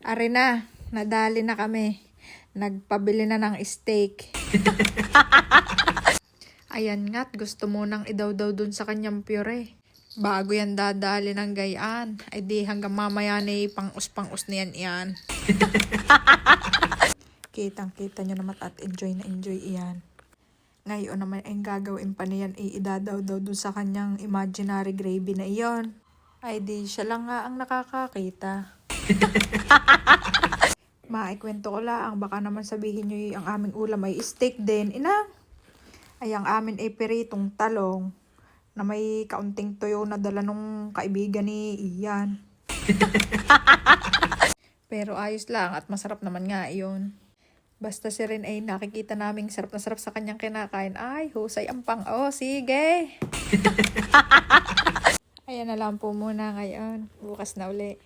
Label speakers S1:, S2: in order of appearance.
S1: Ari na, nadali na kami. Nagpabili na ng steak. Ayan nga't gusto mo nang idaw-daw dun sa kanyang pure. Bago yan dadali ng gayaan. Ay di hanggang mamaya na pang-us niyan yan. Kitang-kita nyo naman at enjoy na enjoy iyan. Ngayon naman ay gagawin pa niyan idadaw-daw dun sa kanyang imaginary gravy na iyon. Ay di siya lang nga ang nakakakita. Maikwento ko lang, baka naman sabihin nyo ang aming ulam ay steak din. Inang, ay ang amin ay peritong talong na may kaunting tuyo na dala nung kaibigan ni Ian. Pero ayos lang at masarap naman nga iyon. Basta si Rin ay nakikita naming sarap na sarap sa kanyang kinakain. Ay, husay ang pang. Oh, sige. Ayan na lang po muna ngayon. Bukas na uli.